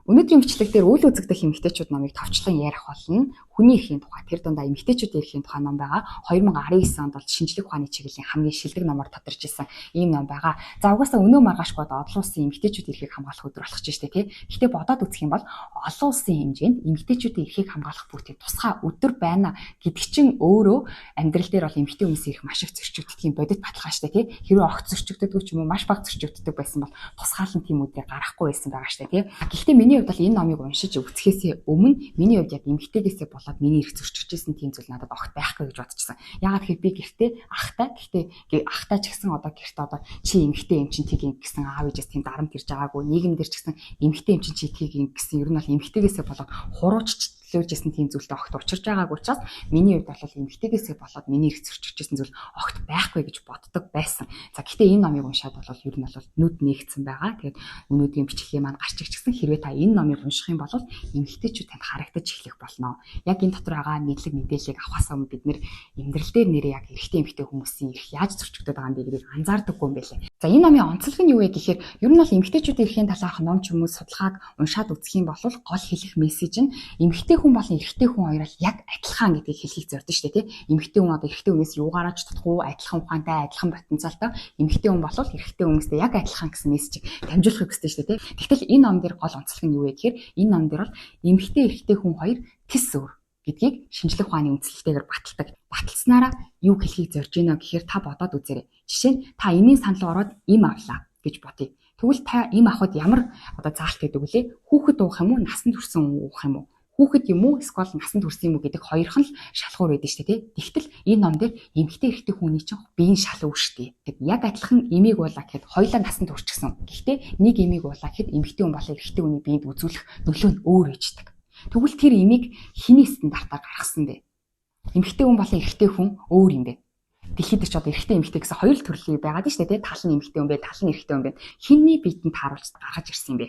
Өнөөдрийн бичлэг дээр үйл үзэгдэх эмэгтэйчүүд номыг товчлон ярих болно. Хүний эрхийн тухай тэр дундаа эмэгтэйчүүдийн эрхийн тухай ном байгаа. 2019 онд бол шинжлэх ухааны чиглэлийн хамгийн шилдэг номоор тодорч ирсэн ийм ном байгаа. За угаасаа өнөө маргаашгүй олон улсын эмэгтэйчүүдийн эрхийг хамгаалах өдөр болох ч штэ тий. Гэхдээ бодоод үзэх юм бол олон улсын хэмжээнд эмэгтэйчүүдийн эрхийг хамгаалах бүгд тусгай өдөр байна гэдэг чинь өөрөө амьдрал дээр бол эмэгтэй хүмүүсийн эрх маш их зөрчигддөг юм бодит баталгаа штэ тий. Хэрвээ огт зөрчигддөг ч юм уу маш бага зөрчигддөг байсан бол тусгаалan тийм үдрийг гаргахгүй байсан байгаа штэ тий. Гэхдээ миний хувьд бол энэ номыг уншиж үзэхээс өмнө миний хувьд яг эмэгтэйгээсээ болоод миний эрх зөрчигдчихсэн тийм зүйл надад огт байхгүй гэж бодчихсон. Яагаад гэвэл би гэртээ ахтай ч гэсэн одоо гэртээ одоо чи эмэгтэй юм чинь тийг гэсэн аав ээжээс тийм дарамт ирж байгаагүй, нийгэмдэр ч гэсэн эмэгтэй юм чинь чи тийг гэсэн ер нь бол эмэгтэйгээсээ болоод хурууч лөөжсэн тийм зүйлтэй огт учирж байгаагүй учраас миний хувьд бол эмэгтэйгээсээ болоод миний эрх зөрчигдчихсэн зүйл огт байхгүй гэж боддог байсан. За гэхдээ энэ номыг уншаад бол ер нь бол нүд нээгдсэн байгаа. Тэгээд өнөөдрийн бичлэгийн маань гарч ирчихсэн. Хэрвээ та энэ номыг унших юм бол эмэгтэйчүүд танд харагдаж эхлэх болно. Яг энэ дотор байгаа мэдлэг мэдээллийг авахаас өмнө бид нэр амьдрал дээр нэрээ яг эрэгтэй эмэгтэй хүмүүсийн эрх яаж зөрчигдөж байгаа юм бэ гэдгийг анзаардаггүй юм байлээ. За энэ номын онцлог нь юу вэ гэхээр ер нь бол эмэгтэйчүүдийн эрхийн талаарх ном ч юм уу судалгааг уншаад үзэх юм бол гол хэлэх мессеж нь эмэгтэй хүн болон эрэгтэй хүн хоёроо яг адилхан гэдгийг хэлхийг зордсон шүү дээ тий. Эмэгтэй хүн одоо эрэгтэй хүнээс юугаараа ч тутахгүй, адилхан ухаантай, адилхан потенциалтай. Эмэгтэй хүн бол эрэгтэй хүмүүстэй яг адилхан гэсэн мессежийг дамжуулахыг хүсдэг шүү дээ тий. Тэгтэл энэ ном дээр гол онцлог нь юу вэ гэхээр энэ ном дээр бол эмэгтэй эрэгтэй хүн хоёр тис өөр гэдгийг шинжлэх ухааны үндэслэлтэйгээр баталдаг. Баталснараа юу хэлхийг зорж байна гэхээр та бодоод үзээрэй. Жишээ нь та эмийн санал ороод им авлаа гэж бодъё. Тэгвэл та им авахд ямар одоо заалт гэдэг үлээ? Хүүхэд уух юм уу, насанд хүрсэн уух юм уу? Хүүхэд юм уу эсвэл насанд хүрсэн юм уу гэдэг хоёрхан л шалгуур байдаг шүү дээ. Тэгтэл энэ ном дээр эмэгтэй эрэгтэй хүний чинь биеийн шал өөр шүү дээ. Тэг яг адилхан эмийг уулаа гэхэд хоёулаа насанд хүрчихсэн. Гэхдээ нэг эмийг уулаа гэхэд эмэгтэй хүн болон эрэгтэй хүний биед үзүүлэх нөлөө нь өөр ээждэг. Тэгвэл тэр эмийг хэний стандартаар гаргасан бэ? Эмэгтэй хүн болон эрэгтэй хүн өөр юм бэ? Дэлхийд ч одоо эрэгтэй эмэгтэй гэсэн хоёр төрлийн байгаад шүү дээ. Тал нь эмэгтэй хүн бэ, тал нь эрэгтэй хүн бэ. Хиний биедэнд тааруулж гаргаж ирсэн юм бэ?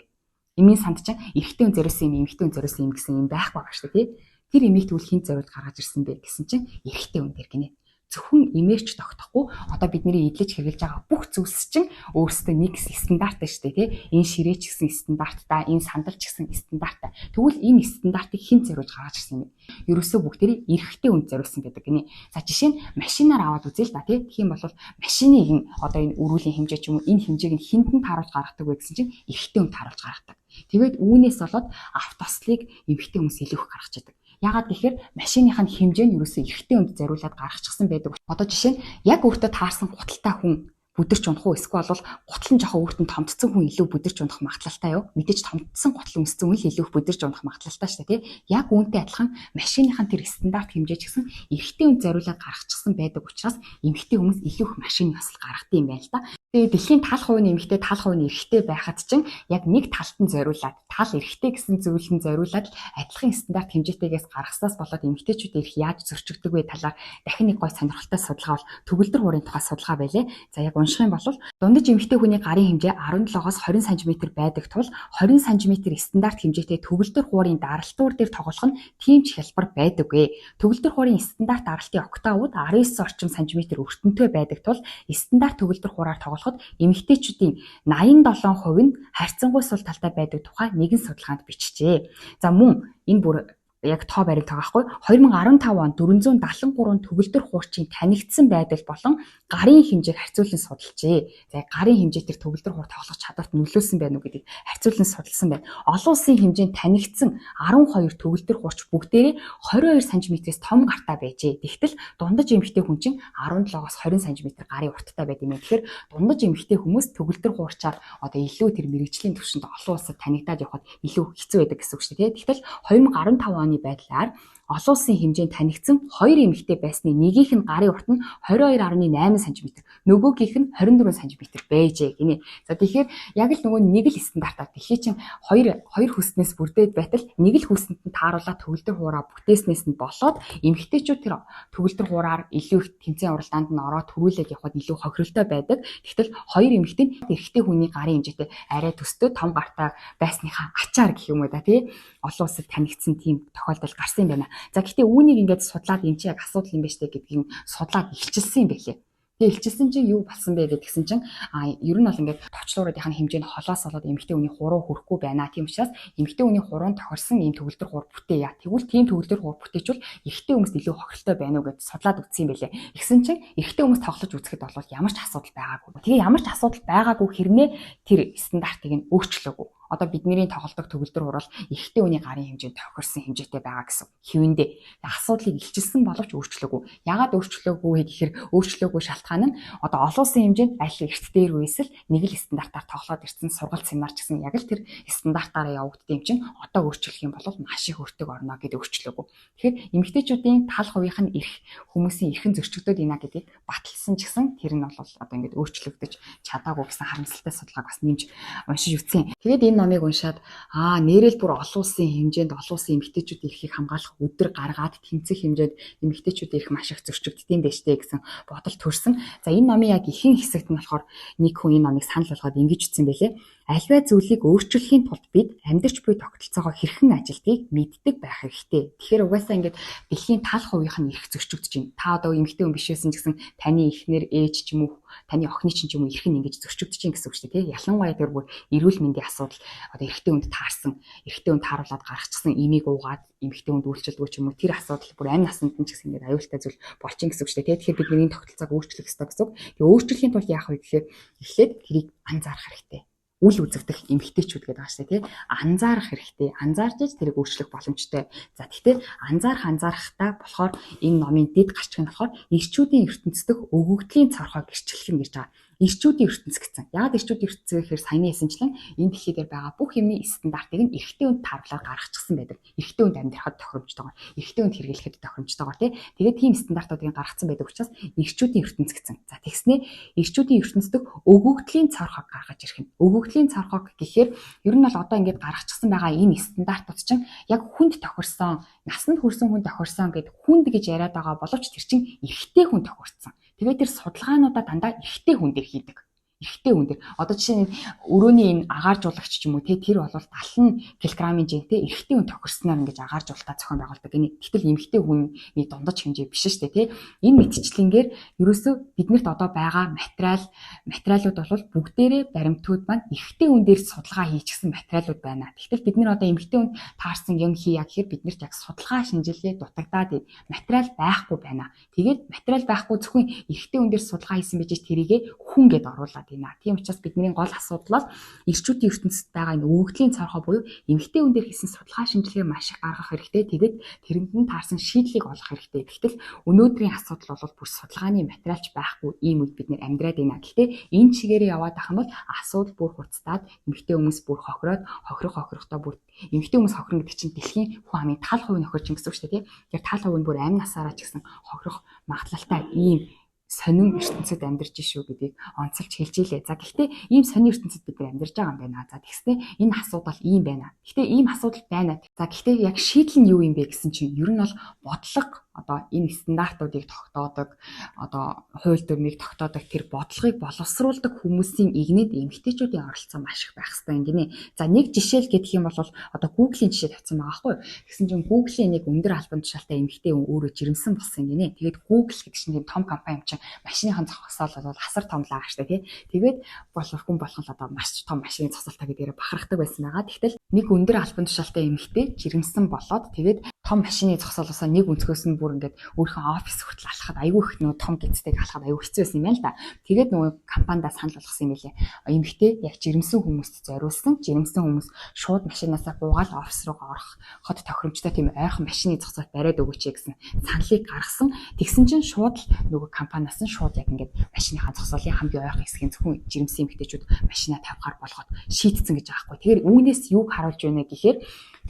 Эмийн санд чинь эрэгтэй хүн зориулсан юм, эмэгтэй хүн зориулсан юм гэсэн юм байх байгаа шүү дээ, тий. Тэр эмийг тэгвэл хинт зориулж гаргаж ирсэн бэ гэсэн чинь эрэгтэй хүн дээр гинэ. Зөвхөн эмээч тогтохгүй одоо бидний эдлэж хэрэгжилж байгаа бүх зүйлс чинь өөрсдөө нэг стандарттай шүү дээ, тий. Энэ ширээч гэсэн стандарттай, энэ сандалч гэсэн стандарттай. Тэгвэл энэ стандартыг хинт зориулж гаргаж ирсэн юм. Ерөөсөө бүгдээрээ эрэгтэй хүнд зориулсан байдаг гинэ. За жишээ нь машинаар аваад үзье л да, тий. Тэгэх юм бол машиныг одоо энэ өрүүлийн хэмжээ ч юм уу энэ хэмжээг нь хинтэн тааруулж гаргадаг вэ гэсэн чинь эрэгтэй хүн тааруулж гаргадаг. Тэгээд үүнээс болоод автослыг эмэгтэй хүмүүс илүү их гаргаж идэг. Яагаад гэхээр машиныхаа хэмжээ нь ерөөсөө эрэгтэй хүнд зориулаад гаргачихсан байдаг. Одоо жишээ нь яг өөртөө таарсан гуталтай хүн бүдэрч унах уу эсвэл бол гутал нь жоохон өөртөө томдсон хүн илүү бүдэрч унах магадлалтай юу? Мэдээж томдсон гутал өмссөн хүн л илүү их бүдэрч унах магадлалтай шүү дээ, тий. Яг үүнтэй адилхан машиныхаа тэр стандарт хэмжээ ч гэсэн эрэгтэй хүнд зориулаад гаргачихсан байдаг учраас эмэгтэй хүмүүс илүү их машины асал гаргадаг юм байна л да. Тэгээ дэлхийн тал хувийн эмэгтэй, тал хувийн эрэгтэй байхад чинь яг нэг талд нь зориулаад тал эрэгтэй гэсэн зөвлөлд нь зориулаад адилхан стандарт хэмжээтэйгээс гаргаснаас болоод эмэгтэйчүүдийн эрх яаж зөрчигдөг вэ талаар дахин нэг гой сонирхолтой судалгаа бол төгөлдөр хуурын тухай судалгаа байлээ. За яг унших юм бол дундаж эмэгтэй хүний гарын хэмжээ 17-оос 20 см байдаг тул 20 см стандарт хэмжээтэй төгөлдөр хуурын даралтуур дээр тоглох нь тийм ч хялбар байдаггүй. Төгөлдөр хуурын стандарт даралтын октавууд 19 орчим см өртөнтэй байдаг тул стандарт төгөлдөр хуураар тоглоход эмэгтэйчүүдийн 87% нь харьцангуй сул талтай байдаг тухай нэгэн судалгаанд бичжээ. За мөн энэ бүр яг тоо баримт байгаа байхгүй 2015 онд 473 төгөлдөр хуурчин танигдсан байдал болон гарын хэмжээг харьцуулан судалжээ. За гарын хэмжээ тэр төгөлдөр хуур тоглох чадварт нөлөөлсөн байна уу гэдгийг харьцуулан судалсан байна. Олон улсын хэмжээнд танигдсан 12 төгөлдөр хуурч бүгдээрээ 22 см-с том гартай байжээ. Тэгтэл дундаж эмэгтэй хүн чинь 17-оос 20 см гарын урттай байд юм. Тэгэхээр дундаж эмэгтэй хүмүүс төгөлдөр хуурчаар одоо илүү тэр мэрэгжлийн түвшинд олон улсад танигдаад явхад илүү хэцүү байдаг гэсэн үг шүү дээ. Тэгтэл 2015 оны байдлаар олон улсын хэмжээнд танигдсан 2 эмэгтэй байсны нэгийнх нь гарын урт нь 22.8 см, нөгөөгийнх нь 24 см байжээ гинэ. За тэгэхээр яг л нөгөө нэг л стандартаар дэлхий чинь хоёр хүснээс бүрдээд байтал нэг л хүсэнд нь тааруулаад төгөлдөр хуураа бүтээснээс нь болоод эмэгтэйчүүд тэр төгөлдөр хуураар илүү их тэмцээн уралдаанд нь ороод төрүүлээд явхад илүү хохиролтой байдаг. Тэгтэл хоёр эмэгтэй нь эрэгтэй хүний гарын хэмжээтэй арай төстэй том гартай байсныхаа ачаар гэх юм уу да тий олон улсад танигдсан тийм тохиолдол гарсан юм байна. За гэхдээ үүнийг ингээд судлаад энэ чинь яг асуудал юм байна штэ гэдгийг судлаад илчилсэн юм байлээ. Тэгээ илчилсэн чинь юу болсон бэ гэдгсэн чинь ер нь бол ингээд товчлууруудын хэмжээнд холоос болоод эмэгтэй хүний хуруу хүрэхгүй байна. Тийм учраас эмэгтэй хүний хуруун тохирсон ийм төгөлдөр хуур бүтээе. Тэгвэл тийм төгөлдөр хуур бүтээчвэл эрэгтэй хүмүүст илүү хохиролтой байна уу гэж судлаад үзсэн юм байлээ. Тэгсэн чинь эрэгтэй хүмүүс тоглож үзэхэд бол ямар ч асуудал байгаагүй. Тэгээ ямар ч асуудал байгаагүй хэрнээ тэр стандартыг нь өөрчлөөгүй. Одоо бидний тоглодог төгөлдөр хурал эрэгтэй хүний гарын хэмжээнд тохирсон хэмжээтэй байгаа гэсэн хэвэндээ асуудлыг илчилсэн боловч өөрчлөөгүй. Яагаад өөрчлөөгүй гэхээр өөрчлөөгүй шалтгаан нь одоо олон улсын хэмжээнд аль эрт дээр үесэл нэг л стандартаар тоглоод ирсэн сургалт семинар ч гэсэн яг л тэр стандартаараа явагддаг юм чинь одоо өөрчлөх юм бол маш их өртөг орно гэдээ өөрчлөөгүй. Тэгэхээр эмэгтэйчүүдийн тал хувийнх нь эрх хүмүүсийн эрхэн зөрчигдөд ийна гэдгийг баталсан ч гэсэн тэр нь бол одоо ингээд өөрчлөгдөж чадаагүй гэсэн харамсалтай судалгааг бас нэмж уншиж үтсэн. Тэгээд энэ номыг уншаад нэрэл бүр олон улсын хэмжээнд олон улсын эмэгтэйчүүдийн эрхийг хамгаалах өдөр гаргаад тэмцэх хэмжээнд эмэгтэйчүүдийн эрх маш их зөрчигддөг дээ штэ гэсэн бодол төрсөн. За энэ номын яг ихэнх хэсэгт нь болохоор нэг хүн энэ номыг санал болгоод ингэж ütсэн байлээ. Альва зүйлийг өөрчлөхийн тулд бид амьдарч буй тогтолцоогоо хэрхэн ажилтгийг мэддэг байх хэрэгтэй. Тэгэхээр угаасаа ингээд дэлхийн тал хувийнх нь эрх зөрчигдөж байна. Та одоо эмэгтэй хүн биш байсан ч гэсэн таны эхнэр, ээж ч юм уу, таны охины чинь ч юм уу эрх нь ингэж зөрчигдөж байна гэсэн үг шүү дээ. Ялангуяа тэр бүр эрүүл мэндийн асуудал одоо эрэгтэй хүнд таарсан, эрэгтэй хүнд тааруулаад гаргачихсан имийг уугаад эмэгтэй хүнд үйлчлэлгүй ч юм уу тэр асуудал бүр амь насанд нь ч гэсэн ингээд аюултай зүйл болчих гэсэн үг шүү дээ. Тэгэхээр бид нэг тогтолцоог өөрчлөх ёстой гэсэн үг. Тэгээ өөрчлөхийн тулд яах вэ гэхээр эхлээд тэрийг анзаарах хэрэгтэй. Үл үзэгдэх эмэгтэйчүүд гэдэг байгаа шүү дээ, тий. Анзаарах хэрэгтэй. Анзаарч иж тэрийг өөрчлөх боломжтой. За тэгэхээр анзаарахтаа болохоор энэ номын дэд гарчиг нь болохоор ирчүүдийн ертөнцийн өгөгдлийн цорхоо гэрчлэх нь гэж байгаа. Ирчүүдийн ертөнц гэсэн. Яагаад ирчүүдийн ертөнц гэхээр саяны хэлсэнчлэн энэ дэлхий дээр байгаа бүх юмны стандартыг нь эрэгтэй хүнд тааруулаад гаргачихсан байдаг. Эрэгтэй хүнд амьдрахад тохиромжтойгоор, эрэгтэй хүнд хэрэглэхэд тохиромжтойгоор тий. Тэгээд тийм стандартуудыг гаргацсан байдаг учраас ирчүүдийн ертөнц гэсэн. За тэгснээ ирчүүдийн ертөнцийн өгөгдлийн цорхог гаргаж ирэх нь. Өгөгдлийн цорхог гэхээр ер нь бол одоо ингээд гаргачихсан байгаа энэ стандартууд чинь яг хүнд тохирсон, насанд хүрсэн хүн тохирсон гэд хүнд гэж яриад байгаа боловч тэр чинь эрэгтэй хүн тохирсон. Тэгээд тэр судалгаануудаа дандаа эрэгтэй хүн дээр хийдэг. Эрэгтэй хүн дээр. Одоо жишээ нь өрөөний энэ агааржуулагч ч юм уу тэр бол 70 кг-ийн жинтэй эрэгтэй хүн тохирсноор ингэж агааржуулалтаа зохион байгуулдаг. Гэтэл эмэгтэй хүний дундаж хэмжээ биш шүү дээ, тий. Энэ мэтчлэнгээр ерөөсөө биднэрт одоо байгаа материалууд бол бүгдээрээ баримтууд маань эрэгтэй хүн дээр судалгаа хийчихсэн материалууд байна. Гэтэл бид нар одоо эмэгтэй хүн таарсан юм хийя гэхээр биднэрт яг судалгаа шинжилгээ дутагдаад материал байхгүй байна. Тэгээд материал байхгүй зөвхөн эрэгтэй хүн дээр судалгаа хийсэн байж тэрийгэ хүн гэд оруулаад. Тийм учраас бидний гол асуудал бол ирчүүдийн ертөнцид байгаа энэ өгөгдлийн цорхоо буюу эмэгтэй хүн дээр хийсэн судалгаа шинжилгээ маш их гаргах хэрэгтэй. Тэгээд тэрэнд нь таарсан шийдлийг олох хэрэгтэй. Гэтэл өнөөдрийн асуудал бол бүр судалгааны материалч байхгүй ийм үед бид нэр амьдраад байна. Гэхдээ энэ чигээрээ яваад ах юм бол асуудал бүр хурцтаад эмэгтэй хүмүүс бүр хохирохдоо бүр эмэгтэй хүмүүс хохирно гэдэг чинь дэлхийн хүн амын тал хувь нөхөрч гэсэн үг шүү дээ. Тэгэхээр тал хувь нь бүр амь насаараа ч гэсэн хохирох магадлалтай ийм сонин ертөнцид амьдарч шүү гэдгийг онцолж хэлж илээ. За гэхдээ ийм сонин ертөнцид бид нар амьдарч байгаа юм байна. За тэгснэ энэ асуудал ийм байна. Гэхдээ ийм асуудал байна. За гэхдээ яг шийдэл нь юу юм бэ гэсэн чинь ер нь бол бодлого одоо энэ стандартуудыг тогтоодог, одоо хууль дүрмийг тогтоодог тэр бодлогыг боловсруулдаг хүмүүсийн игнэд эмэгтэйчүүдийн оролцоо маш их байх хэрэгтэй юм гинэ. За нэг жишээл гэх юм бол одоо Google-ийн жишээ тавьсан байгаа байхгүй юу? Тэгсэн чинь Google-ийн нэг өндөр албан тушаалтай эмэгтэй хүн өөрөө жирэмсэн болсон юм гинэ. Тэгээд Google гэдэг чинь тийм том компани юм чинь машиныхан зогсоол бол асар томлаа штэ тий. Тэгээд хүн болгол одоо маш том машины зогсоолтой гэдгээр бахархдаг байсан байгаа. Тэгтэл нэг өндөр албан тушаалтай эмэгтэй жирэмсэн болоод тэгээд том машины зогсоолоосоо нэг өнцгөөс нь бүр ингээд өөрийнхөө офис хүртэл алхахад айгүй их нөө том гидцтэйг алхахад айгүй хэцүү байсан юм байна л да. Тэгээд нөгөө компанида санал болгосон юм билээ. Эмэгтэй яг жирэмсэн хүмүүст зориулсан. Жирэмсэн хүмүүс шууд машинаасаа буугаад офис руугаа ороход тохиромжтой тийм ойрхон машины зогсоол бариад өгөөч гэсэн саналыг гаргасан. Тэгсэн чинь шууд нөгөө компаниас нь шууд яг ингээд машиныхаа зогсоолын хамгийн ойрхон хэсгийн зөвхөн жирэмсэн эмэгтэйчүүд машинаа тавихаар болгоод шийтцэн гэж байгаа байхгүй. Тэгэхээр үүнээс юу харуулж байна гэхээр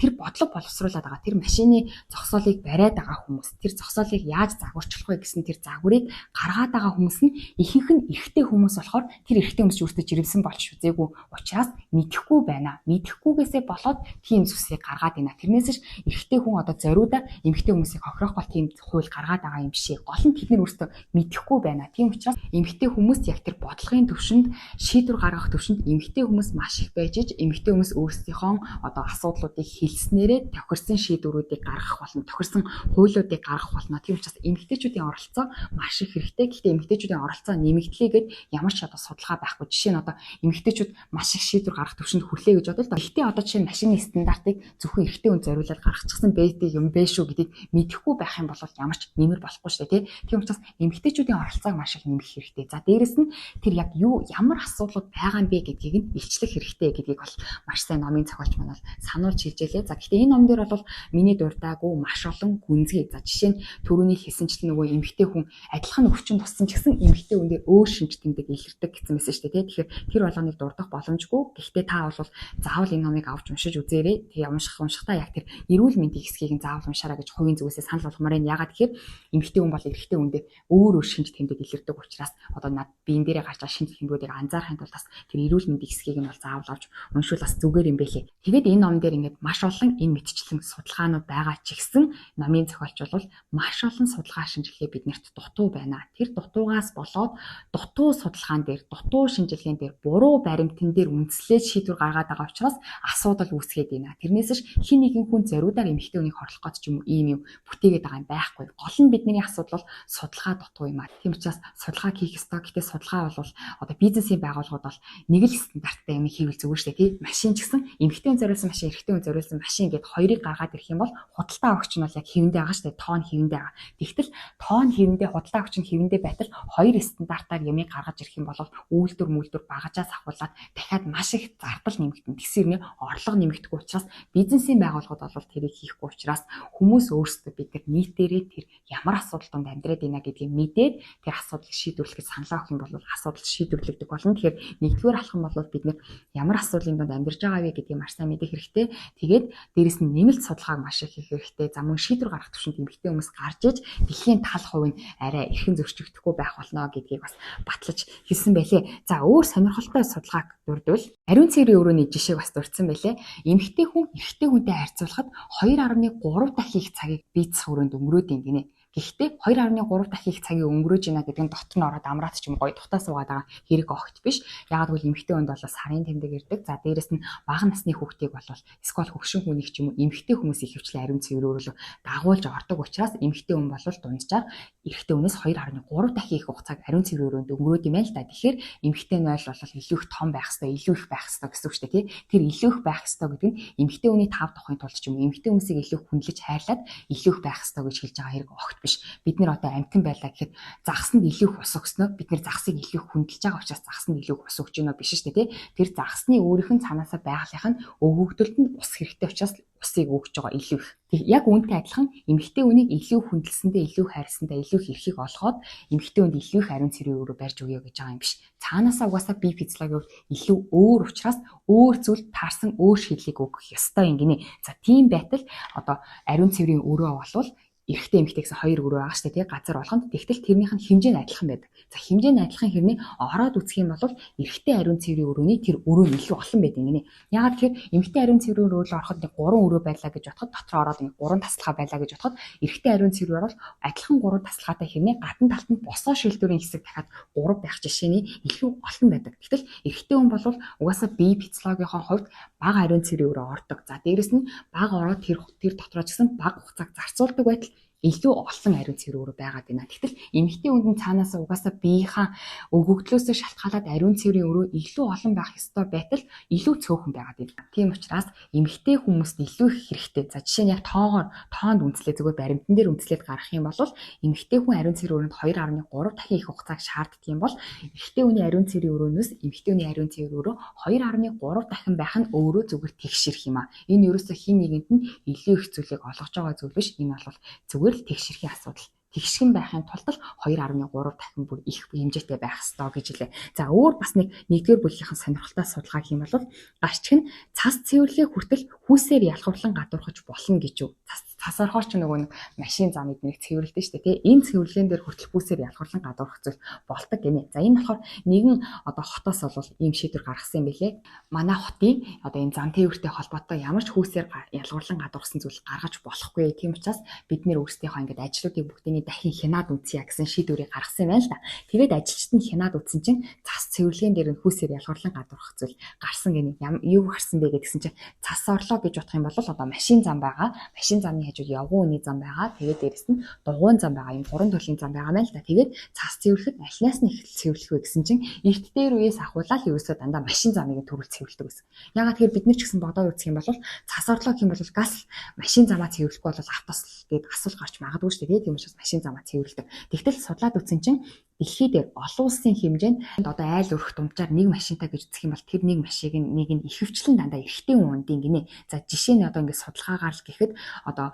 тэр бодлого боловсруулад байгаа тэр машины зогсоолыг бариад байгаа хүмүүс тэр зогсоолыг яаж загварчлах вэ гэсэн тэр загварыг гаргаад байгаа хүмүүс нь ихэнх нь эрэгтэй хүмүүс болохоор тэр эрэгтэй хүмүүс өөртөө жирэмсэн болж үзээгүй учраас мэдэхгүй байна. Мэдэхгүйгээсээ болоод тийм зүйлсийг гаргаад байна. Тэрнээс ч эрэгтэй хүн одоо зориудаа эмэгтэй хүмүүсийг хохирох бол тийм хууль гаргаад байгаа юм шиг. Гол нь тэд нар өөртөө мэдэхгүй байна. Тийм учраас эмэгтэй хүмүүс яг тэр бодлогын төвшөнд шийдвэр гаргах төвшөнд эмэгтэй хүмүүс маш их байж иж эмэгтэй хүмүүс өөрсдийнхөө одоо асуудлуудыг хилцснээрээ тохирсон шийдвэрүүдийг гаргах болно, тохирсон хуулиудыг гаргах болно. Тийм учраас эмэгтэйчүүдийн оролцоо маш их хэрэгтэй. Гэхдээ эмэгтэйчүүдийн оролцоо нэмэгдлээ гэд ямар ч одоо судалгаа байхгүй. Жишээ нь одоо эмэгтэйчүүд маш их шийдвэр гаргах төвшөнд хүлээ гэж бодвол гэхдээ одоо жишээ нь машины стандартыг зөвхөн эрэгтэй хүн зориулаад гаргачихсан байдаг юм бэ шүү гэдгийг мэдэхгүй байх юм бол ямар ч нэмэр болохгүй шүү дээ, тийм учраас эмэгтэйчүүдийн оролцоог маш их нэмэх хэрэгтэй. За дээрэс нь тэр яг ямар асуудлууд байгаа юм бэ гэдгийг нь илчлэх хэрэгтэй гэдгийг бол маш сайн номын зохиолч маань бол сануулж хэлж ялээ. За гэхдээ энэ ном дээр бол миний дурдаагүй маш олон гүнзгий. За жишээ нь түрүүний хэлсэнчлэн нөгөө эмэгтэй хүн адилхан өвчин туссан ч гэсэн эмэгтэй хүн дээр өөр шинж тэмдэг илэрдэг гэсэн мэсэн шүү дээ. Тэгэхээр тэр болгоныг дурдах боломжгүй. Гэхдээ та бол заавал энэ номыг авч уншиж үзээрэй. Тэгээ уншихтаа яг тэр эрүүл мэндийн хэсгийг нь заавал уншаарай гэж хувийн зүгээс санал болгомоор байна. Ягаад тэгэхээр эмэгтэй хүн бол эрэгтэй хүн дээр өөр шинж тэмдэг илэрдэг учраас одоо над биен дээрээ гарч байгаа шинж тэмдгүүдийг анзаарахын тулд бас тэр эрүүл мэндийн хэсгийг нь бол заавал авч уншвал бас зүгээр юм бэлээ. Тэгээд энэ ном дээр ингээд маш олон энэ мэтчлэн судалгаанууд байгаа ч гэсэн номын зохиолч бол маш олон судалгаа шинжилгээ биднэрт дутуу байна. Тэр дутуугаас болоод дутуу судалгаан дээр, дутуу шинжилгээнд дээр, буруу баримтан дээр үндэслээд шийдвэр гаргаад байгаа учраас асуудал үүсгээд байна. Тэрнээс ш хин нэгэн хүн зориудаар эмэгтэй хүнийг хорлох гэж юм уу ийм юм бүтээгээд байгаа юм байхгүй. Гол нь бидний асуудал бол судалгаа дутуу юм аа. Тийм учраас судалгаа хийх ёстой. Гэхдээ судалгаа бол одоо бизнесийн байгууллагууд бол нэг л стандарттай юм хийвэл зүгээр шүү дээ, тий. Машин ч гэсэн эмэгтэй хүн зориулсан машин, эрэгтэй хүн зориулсан машин гэдээ хоёрыг гаргаад ирэх юм бол худалдаа авагч нь бол яг хэвэндээ байгаа шүү дээ. Тоон хэвэндээ байгаа. Тэгтэл тоон хэвэндээ, худалдаа авагч нь хэвэндээ байтал хоёр стандартаар ямыг гаргаж ирэх юм бол үйлдвэр багажаас ахуулаад дахиад маш их зардал нэмэгдэнэ. Тэгсэрнэ орлого нэмэгдэхгүй учраас бизнесийн байгууллагууд бол тэрийг хийхгүй учраас хүмүүс өөрсдөө бид нар нийтээрээ тэр ямар асуудал донд амьдраад байна гэдгийг мэдээд тэр асуудлыг шийдвэрлэхэд саналаа өгөх юм бол асуудал шийдвэрлэгдэх болно. Тэгэхээр нэгдүгээр алхам бол бид нар ямар асуудлын донд амьдарч байгаа вэ гэдгийг маш сайн мэдэх хэрэгтэй. Тэгээд дээрэс нь нэмэлт судалгааг маш их хийх хэрэгтэй. За мөн шийдвэр гаргах төвшөнд эмэгтэй хүмүүс гарч иж дэлхийн тал хувь нь арай эрхэн зөрчигдөхгүй байх болно гэдгийг бас батлаж хэлсэн байлээ. За өөр сонирхолтой судалгааг дурдвал ариун цэврийн өрөөний жишээг бас дурдсан байлээ. Эмэгтэй хүн эрэгтэй хүнтэй харьцуулахад 2.3 дахин их цагийг бие засах өрөөнд өнгөрөөд юм гинэ. Гэхдээ 2.3 дахин их цагийг өнгөрөөж байна гэдэг нь дотор нь ороод амраад ч юм гоё дутаа суугаад байгаа хэрэг огт биш. Ягаад гэвэл эмэгтэй хүнд бол сарын тэмдэг ирдэг. За дээрэс нь бага насны хүүхдийг бол эсвэл хөгшин хүнийг ч юм уу эмэгтэй хүмүүс их хвчлэн ариун цэврөөр дагуулж ордог учраас эмэгтэй хүн бол дунджаар эрэгтэй хүнээс 2.3 дахин их хугацааг ариун цэврөөрөнд өнгөрөөд юм байна л да. Тэгэхээр эмэгтэй нойл бол илүү их том байх ёстой, илүү их байх ёстой гэсэн үг шүү дээ, тий. Тэр илүү их байх ёстой гэдэг нь эмэгтэй хүний тав тухайн тулд ч юм уу эмэгтэй хүмүүсийг илүү хүндлэж хайрлаад илүү их байх ёстой гэж хэлж байгаа хэрэг огт биш. Бид нэр одоо амтан байлаа гэхэд загсанд илүү их ус өгснөө бид нэр загсыг илүү хүндэлж байгаа учраас загсанд илүү их ус өгч гинөө биш шүү дээ, тий. Тэр загсны өөрийнх нь цаанаасаа байгалийнх нь өгөгдөлд нь ус хэрэгтэй учраас усыг өгж байгаа илүү их. Тэг яг үүнтэй адилхан эмэгтэй хүнийг илүү хүндэлсэндээ, илүү хайрсандаа, илүү их эрхийг олгоод эмэгтэй хүнд илүү их ариун цэврийн өрөө барьж өгье гэж байгаа юм биш. Цаанаасаа угаасаа бие физиологийн хувьд илүү өөр учраас өөр зүйл таарсан өөр шийдлийг өгөх ёстой юм гинэ. За тийм байтал одоо ариун цэврийн өрөө болвол эрэгтэй эмэгтэй гэсэн хоёр өрөө байгаа шүү дээ, тий. Газар болгонд тэгтэл тэрнийх нь хэмжээ нь адилхан байдаг. За хэмжээ нь адилхан хэрний ороод үзэх юм бол эрэгтэй ариун цэврийн өрөөний тэр өрөө нь илүү олон байдаг гинэ. Яагаад тэгэхээр эмэгтэй ариун цэврийн өрөө ороход нэг 3 өрөө байлаа гэж бодоход дотор ороод нэг 3 тасалгаа байлаа гэж бодоход эрэгтэй ариун цэврээр бол адилхан 3 тасалгаатай хэрний гадна талд нь босоо шилдвэрийн хэсэг дахиад 3 байх жишээний илүү олон байдаг. Гэтэл эрэгтэй хүн бол угаасаа бие физиологийн хувьд бага ариун цэврийн өрөө ордог. За дээрэс нь бага ороод тэр дотроо ч гэсэн бага хугацааг зарцуулдаг байтал илүү олон ариун цэврийн өрөө байгаад байна. Тэгтэл эмэгтэй хүнд цаанаас угаасаа биеийнхаа өгөгдлөөсөө шалтгаалаад ариун цэврийн өрөө илүү олон байх ёстой байтал илүү цөөхөн байгаад байна. Тийм учраас эмэгтэй хүмүүст илүү их хэрэгтэй. За жишээ нь яг тоонд үндэслээ зүгээр баримтан дээр үндэслээд гаргах юм бол эмэгтэй хүн ариун цэврийн өрөөнд 2.3 дахин их хугацааг шаарддаг юм бол эрэгтэй хүний ариун цэврийн өрөөнөөс эмэгтэй хүний ариун цэврийн өрөө 2.3 дахин байх нь өөрөө зүгээр тэгшэрх юм аа. Энэ ерөөсөө хин нэгэнд нь илүү их зүйлийг олгож байгаа зүйл биш. Энэ бол зүгээр тэгшэрхийн асуудал. Тэгшгэн байхын тулд л 2.3 дахин бүр их хэмжээтэй байх ёстой гэж хэлээ. За өөр бас нэгдүгээр бүлгийнхэн сонирхолтой судалгаа хийх юм бол гарчиг нь цас цэвэрлэгээ хүртэл хүүсээр ялхуурлан гадуурхаж болно гэж юу. цас орхоор ч нөгөө нэг машин зам эднийг цэвэрлэдэг шүү дээ. Энэ цэвэрлэген дээр хүртэл бүсээр ялгуурлан гадуурх зүйл болдог гинэ. За энэ болохоор нэгэн одоо хотоос бол ийм шийдвэр гаргасан юм билээ. Манай хотын одоо энэ зам тээвэртэй холбоотой ямар ч хүүсээр ялгуурлан гадуурсан зүйл гаргаж болохгүй. Тийм учраас бид нэр өөрсдийнхөө ингээд ажлуудыг бүгдийг дахин хянаад үзье гэсэн шийдвэрийг гаргасан юм байна л да. Тэгээд ажилчид нь хянаад үзсэн чинь цас цэвэрлэген дээр нь хүүсээр ялгуурлан гадуурх зүйл гарсан гинэ. Юу гарсан бэ гэдгсэн чинь цас орлоо гэж бодох юм бол одоо машин зам байгаа. Машин замны хажууд явган үний зам байгаа. Тэгээд дээрэс нь дугуйн зам байгаа. Ийм гурван төрлийн зам байгаа мэн л да. Тэгээд цас цэвэрлэхэд алнаас нь их цэвэрлэх вэ гэсэн чинь эрт дээр үеэс ахуулаад ерөөсөө дандаа машин замыг төрүүл цэвэрлэдэг гэсэн. Ягаад тэгэхээр бид нар ч гэсэн бодоод үзэх юм бол цас орлоо гэх юм бол газ машин замаа цэвэрлэхгүй бол автос гээд асуулт гарч магадгүй шүү дээ. Тийм учраас машин замаа цэвэрлэдэг. Тэгтэл судлаад үзсэн чинь дэлхий дээр олон улсын хэмжээнд одоо айл өрх думчаар нэг машинтай гэж үзэх юм бол тэр нэг машиныг нэг нь ихэвчлэн дандаа эрэгтэй хүн ундын гинэ. За жишээ нь одоо ингээд судалгаагаар л гэхэд одоо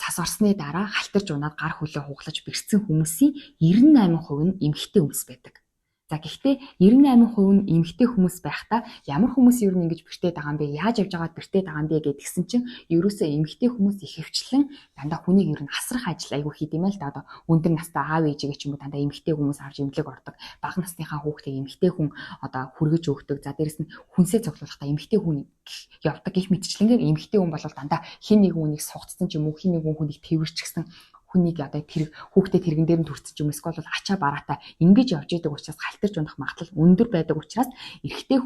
цас орсны дараа халтарж унаад гар хөлөө хуглаж бэрцсэн хүмүүсийн 98% нь эмэгтэй хүмүүс байдаг. За гэхдээ 98% нь эмэгтэй хүмүүс байхдаа ямар хүмүүс ер нь ингэж бэртээд байгаа юм бэ? Яаж явж байгаад бэртээд байгаа юм бэ гэдгсэн чинь ерөөсөө эмэгтэй хүмүүс ихэвчлэн дандаа хүнийг ер нь асрах ажил айгүй хийд юм л да. Одоо өндөр настай аав ээжигээ ч юм уу дандаа эмэгтэй хүмүүс авч эмнэлэг ордог. Бага насныхаа хүүхдийг эмэгтэй хүн одоо хүргэж өгдөг. За дээрэс нь хүнсээ цуглуулахдаа эмэгтэй хүн явдаг гэх мэтчлэнгээр эмэгтэй хүн бол дандаа хин нэг хүнийг сугцсан ч юм уу хин нэг хүнийг тэрвэрчгсэн хүнийг одоо тэр хүүхдэд тэрэгэн дээр нь төрсөн ч юм эсвэл ачаа бараатаа ингэж явж идэг учраас халтарч унах магадлал өндөр байдаг учраас эрэгтэй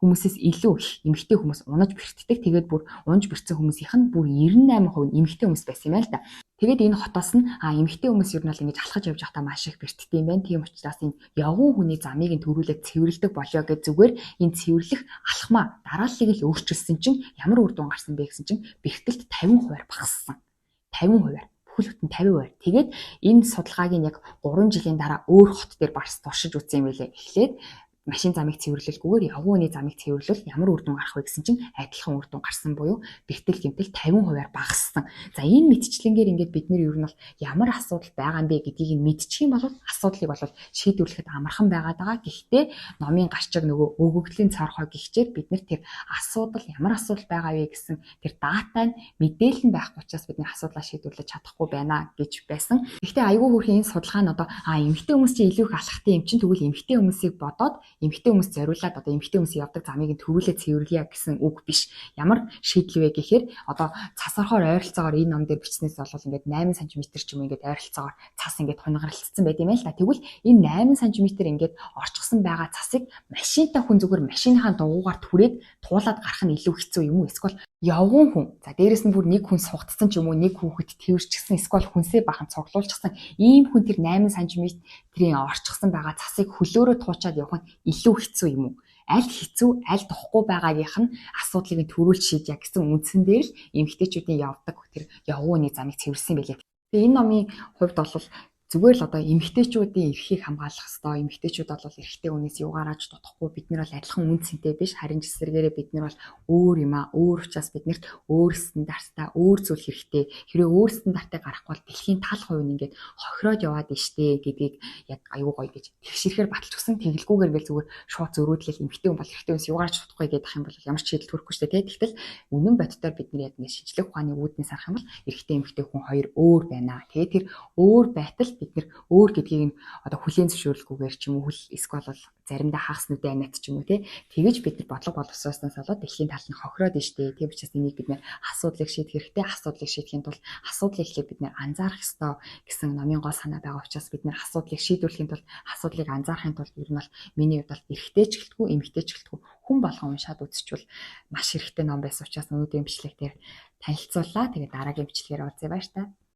хүмүүсээс илүү их эмэгтэй хүмүүс унаж бэртдэг. Тэгээд бүр унж бэртсэн хүмүүсийнх нь бүр 98% эмэгтэй хүмүүс байсан юм аа л да. Тэгээд энэ хотоос нь эмэгтэй хүмүүс ер нь л ингэж алхаж явж байхдаа маш их бэртдэг юм байна. Тийм учраас энэ явган хүний замыг нь төрүүлээд цэвэрлдэг болёо гэж зүгээр энэ цэвэрлэх алхмаа дарааллыг л өөрчилсөн чинь ямар үр дүн гарсан бэ гэсэн чинь бэртэлт 50% багассан. 50%. Бүхэл бүтэн 50%. Тэгээд энэ судалгааг нь яг 3 жилийн дараа өөр хот дээр барс туршиж үзсэн юм байлээ. Эхлээд машин замыг цэвэрлэлгүйгээр явган үний замыг цэвэрлэл ямар үр дүн гарах вэ гэсэн чинь адилхан үр дүн гарсан буюу бэртэл гэмтэл 50% багассан. За энэ мэдчлэнгээр ингээд бид нэр ер нь бол ямар асуудал байгаа юм бэ гэдгийг мэдчих юм бол асуудлыг бол шийдвэрлэхэд амархан байгаад байгаа. Гэхдээ номын гарчиг нөгөө өгөгдлийн цорхой гихчээр бид нэр тэр асуудал ямар асуудал байгаа вэ гэсэн тэр дата нь мэдээлэл нь байхгүй учраас бид нэр асуудлаа шийдвэрлэж чадахгүй байна гэж байсан. Гэхдээ айгүй хөрхийн энэ судалгаа нь одоо эмэгтэй хүмүүс чинь илүү их алхахтай юм чинь тэгвэл эмэгтэй хүмүүсийг бодоод эмэгтэй хүмүүс зориулаад одоо эмэгтэй хүмүүс явдаг замыг нь төрүүлээ цэвэрлэе гэсэн үг биш. Ямар шийдэл вэ гэхээр одоо цас орхоор ойролцоогоор энэ ном дээр бичснээс бол ингээд 8 см ч юм ингээд ойролцоогоор цас ингээд хунгаралцсан байт юм л та. Тэгвэл энэ 8 см ингээд орчсон байгаа цасыг машинтай хүн зүгээр машиныхаа дугуугаар түрээд туулаад гарах нь илүү хэцүү юм уу? Эсвэл явган хүн. За дээрэс нь бүр нэг хүн сугтсан ч юм уу нэг хүүхэд тэрвэрчсэн эсвэл хүнсээ бахан цуглуулчихсан ийм хүн тэр 8 см-ийн орчсон байгаа цасыг хөлөөрөө туучаад явах нь илүү хэцүү юм уу? Аль хэцүү, аль тухгүй байгаагийнх нь асуудлыг төрүүлж шийдье гэсэн үндсэн дээр л эмэгтэйчүүдийн явдаг тэр явган үний замыг цэвэрсэн байлээ. Тэгээ энэ номын хувьд бол зүгээр л одоо эмэгтэйчүүдийн эрхийг хамгаалах хэрэгтэй. Эмэгтэйчүүд бол эрэгтэй хүнээс югаараач дутахгүй. Бид нар бол адилхан үн цэнтэй биш. Харин ч эсвэргээрээ бид нар бол өөр юм аа. Өөр учраас биднэрт өөр стандарттай, өөр зүйл хэрэгтэй. Хэрэв өөр стандартыг гарахгүй бол дэлхийн тал хувь нь ингээд хохироод яваад штэ гэдгийг яг аюу гоё гэж тэгшэрхээр баталж өгсөн. Тэгэлгүйгээр ингээл зүгээр шууд зөрүүдлэл эмэгтэй хүн бол эрэгтэй хүнээс югаараач дутахгүй гэдэг юм бол ямар ч шийдэл төрөхгүй штэ тий. Тэгтэл үнэн бодитоор бид нар яг ингээд шинжлэх ухааны үүднээс харах юм бол эрэгтэй эмэгтэй хүн хоёр өөр байна. Тэгээ тэр өөр байтал бид нэр өөр гэдгийг нь одоо хүлээн зөвшөөрлөхгүйгээр ч юм уу эсвэл бол заримдаа хагас нүдэ анаад ч юм уу тэгэж бид нар бодлого боловсруулснаас болоод дэлхийн тал нь хохироод штэ. Тийм учраас энийг бид нэр асуудлыг шийдэх хэрэгтэй. Асуудлыг шийдэхийн тулд асуудлыг эхлээд бид нэр анзаарах ёстой гэсэн номын гол санаа байгаа учраас бид нэр асуудлыг шийдвэрлэхийн тулд асуудлыг анзаарахын тулд ер нь бол миний хувьд бол эрэгтэй ч гэлтгүй эмэгтэй ч гэлтгүй хүн болгон уншаад үзчихвэл маш хэрэгтэй ном байсан учраас өнөөдрийн бичлэг дээр танилцууллаа. Тэгээд дараагийн бичлэгээр уулзъя баяр та.